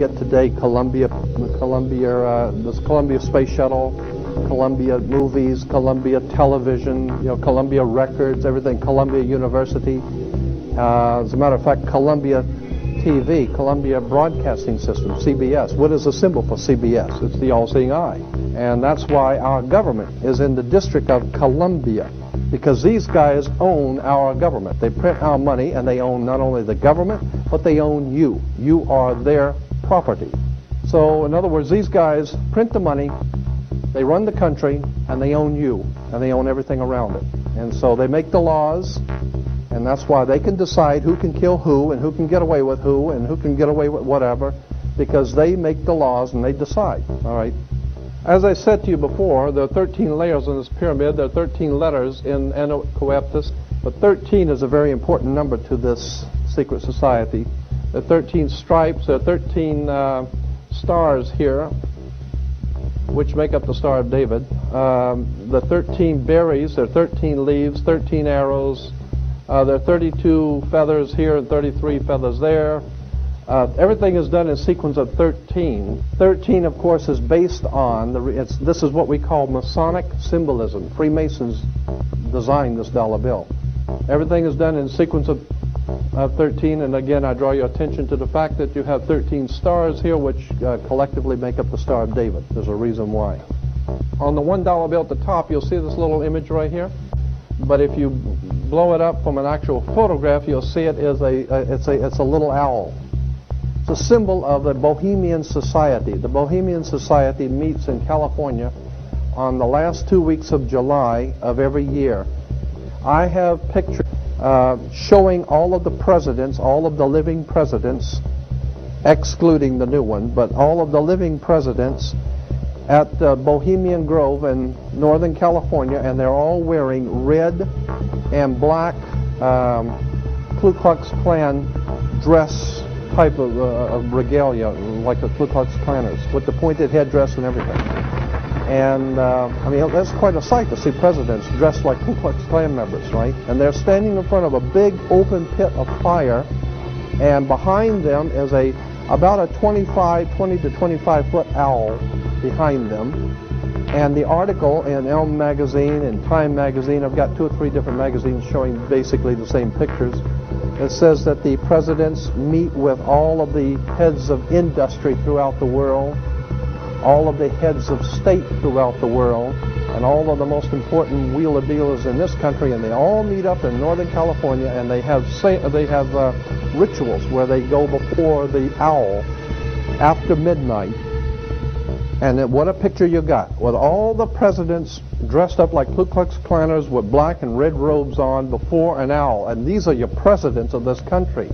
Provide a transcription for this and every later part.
today, Columbia, this Columbia Space Shuttle, Columbia Movies, Columbia Television, Columbia Records, everything, Columbia University. As a matter of fact, Columbia TV, Columbia Broadcasting System, CBS. What is the symbol for CBS? It's the all-seeing eye. And that's why our government is in the District of Columbia, because these guys own our government. They print our money, and they own not only the government, but they own you. You are their property. So, in other words, these guys print the money, they run the country, and they own you, and they own everything around it. And so they make the laws, and that's why they can decide who can kill who, and who can get away with who, and who can get away with whatever, because they make the laws and they decide. All right. As I said to you before, there are 13 layers in this pyramid. There are 13 letters in Anacoeptus, but 13 is a very important number to this secret society. There are 13 stripes. There are 13 stars here, which make up the Star of David. The 13 berries. There are 13 leaves, 13 arrows. There are 32 feathers here and 33 feathers there. Everything is done in sequence of 13. 13, of course, is based on, this is what we call Masonic symbolism. Freemasons designed this dollar bill. Everything is done in sequence of 13, and again, I draw your attention to the fact that you have 13 stars here, which collectively make up the Star of David. There's a reason why. On the $1 bill at the top, you'll see this little image right here. But if you blow it up from an actual photograph, you'll see it is it's a little owl. It's a symbol of the Bohemian Society. The Bohemian Society meets in California on the last 2 weeks of July of every year. I have pictures showing all of the presidents, all of the living presidents, excluding the new one, but all of the living presidents at Bohemian Grove in Northern California, and they're all wearing red and black Ku Klux Klan dress type of regalia, like the Ku Klux Klanners, with the pointed headdress and everything. And I mean, that's quite a sight to see presidents dressed like Ku Klux Klan members, right? And they're standing in front of a big open pit of fire, and behind them is about a 20 to 25 foot owl behind them. And the article in Elm magazine and Time magazine, I've got 2 or 3 different magazines showing basically the same pictures. It says that the presidents meet with all of the heads of industry throughout the world, all of the heads of state throughout the world, and all of the most important wheeler dealers in this country, and they all meet up in Northern California, and they have rituals where they go before the owl after midnight. And what a picture you got, with all the presidents dressed up like Ku Klux Klanners with black and red robes on before an owl. And these are your presidents of this country.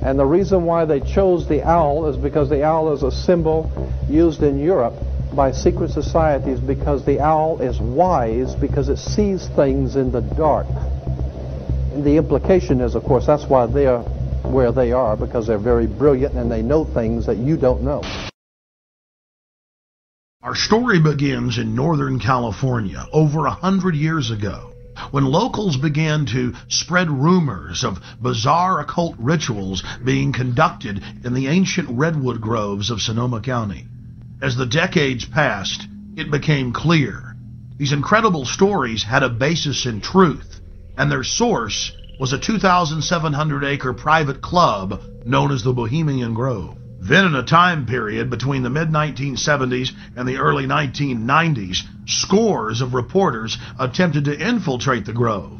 And the reason why they chose the owl is because the owl is a symbol used in Europe by secret societies, because the owl is wise, because it sees things in the dark. And the implication is, of course, that's why they're where they are, because they're very brilliant and they know things that you don't know. Our story begins in Northern California over 100 years ago, when locals began to spread rumors of bizarre occult rituals being conducted in the ancient redwood groves of Sonoma County. As the decades passed, it became clear these incredible stories had a basis in truth, and their source was a 2,700-acre private club known as the Bohemian Grove. Then, in a time period between the mid-1970s and the early 1990s, scores of reporters attempted to infiltrate the Grove.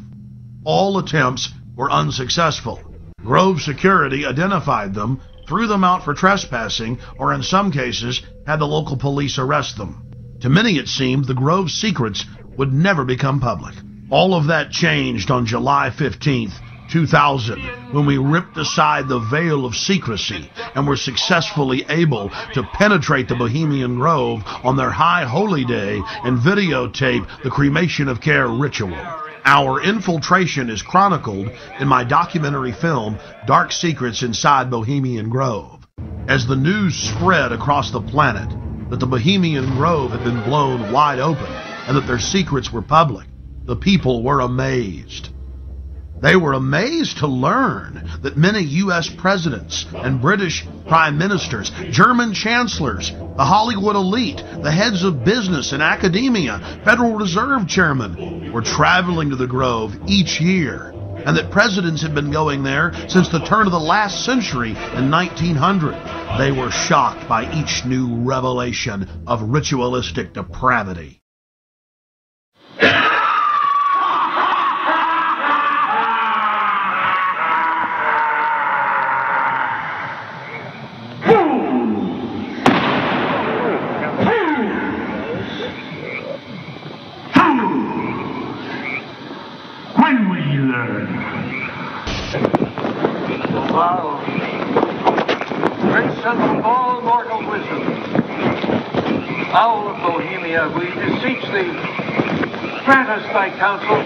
All attempts were unsuccessful. Grove security identified them, threw them out for trespassing, or in some cases, had the local police arrest them. To many it seemed the Grove's secrets would never become public. All of that changed on July 15th, 2000, when we ripped aside the veil of secrecy and were successfully able to penetrate the Bohemian Grove on their high holy day and videotape the cremation of care ritual. Our infiltration is chronicled in my documentary film, Dark Secrets Inside Bohemian Grove. As the news spread across the planet that the Bohemian Grove had been blown wide open and that their secrets were public, the people were amazed. They were amazed to learn that many U.S. presidents and British prime ministers, German chancellors, the Hollywood elite, the heads of business and academia, Federal Reserve chairmen were traveling to the Grove each year, and that presidents had been going there since the turn of the last century in 1900. They were shocked by each new revelation of ritualistic depravity. When will you learn? Wow. Great son of all mortal wisdom, owl of Bohemia, we beseech thee, grant us thy counsel.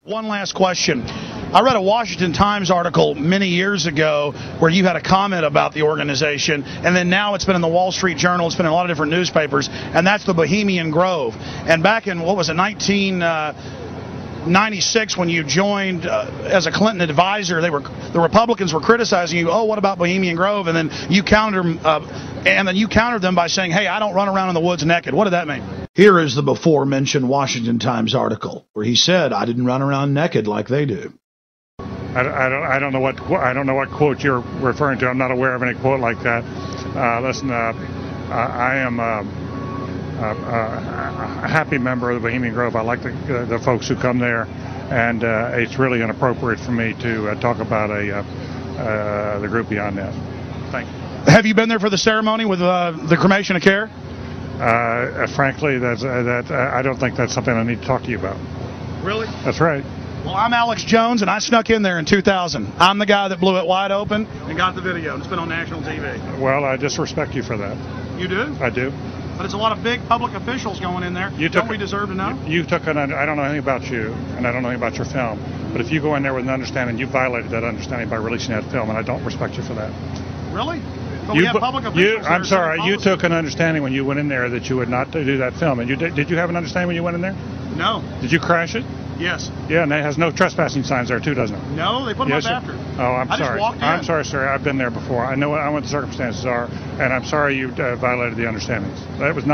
One last question. I read a Washington Times article many years ago where you had a comment about the organization, and then now it's been in the Wall Street Journal, it's been in a lot of different newspapers, and that's the Bohemian Grove. And back in, 1996, when you joined as a Clinton advisor, the Republicans were criticizing you. Oh, what about Bohemian Grove? And then you countered them by saying, "Hey, I don't run around in the woods naked." What did that mean? Here is the before-mentioned Washington Times article where he said, "I didn't run around naked like they do." I don't know what quote you're referring to. I'm not aware of any quote like that. Listen, I am a happy member of the Bohemian Grove. I like the folks who come there, and it's really inappropriate for me to talk about the group beyond that. Thank you. Have you been there for the ceremony with the cremation of care? Frankly, I don't think that's something I need to talk to you about. Really? That's right. Well, I'm Alex Jones, and I snuck in there in 2000. I'm the guy that blew it wide open and got the video. It's been on national TV. Well, I just respect you for that. You do? I do. But it's a lot of big public officials going in there. Don't we deserve to know? I don't know anything about you, and I don't know anything about your film. But if you go in there with an understanding, you violated that understanding by releasing that film, and I don't respect you for that. Really? But we have public officials. I'm sorry. You took an understanding when you went in there that you would not do that film. And did you have an understanding when you went in there? No. Did you crash it? Yes. Yeah, and it has no trespassing signs there too, doesn't it? No, they put them up after. Oh, I'm sorry. Just walked in. I'm sorry, sir. I've been there before. I know what the circumstances are, and I'm sorry you violated the understandings. That was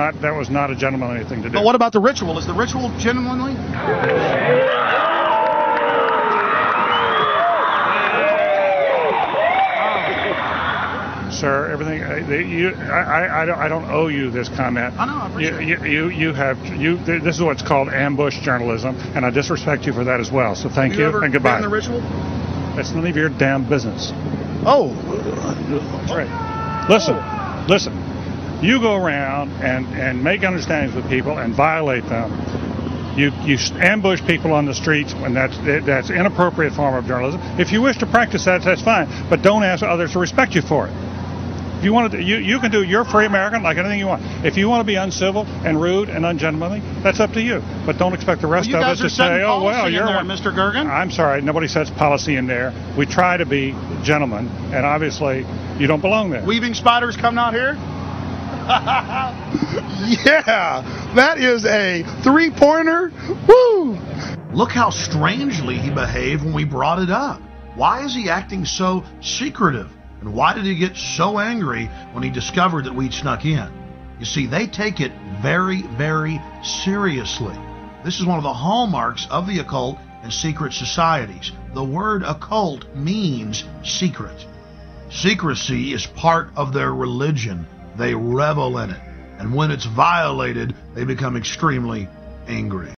not a gentlemanly thing to do. But what about the ritual? Is the ritual genuinely? Sir, everything I don't owe you this comment. I know. I appreciate it. This is what's called ambush journalism, and I disrespect you for that as well. So thank you and goodbye. Been in the ritual? It's none of your damn business. Oh, that's right. Listen. You go around and make understandings with people and violate them. You ambush people on the streets, and that's inappropriate form of journalism. If you wish to practice that, that's fine, but don't ask others to respect you for it. If you want to, you can do. You're free American, like anything you want. If you want to be uncivil and rude and ungentlemanly, that's up to you. But don't expect the rest of us to say, "Oh well, you're there, Mr. Gergen." I'm sorry, nobody sets policy in there. We try to be gentlemen, and obviously, you don't belong there. Weaving spiders come out here. Yeah, that is a three-pointer. Woo! Look how strangely he behaved when we brought it up. Why is he acting so secretive? And why did he get so angry when he discovered that we'd snuck in? You see, they take it very, very seriously. This is one of the hallmarks of the occult and secret societies. The word occult means secret. Secrecy is part of their religion. They revel in it. And when it's violated, they become extremely angry.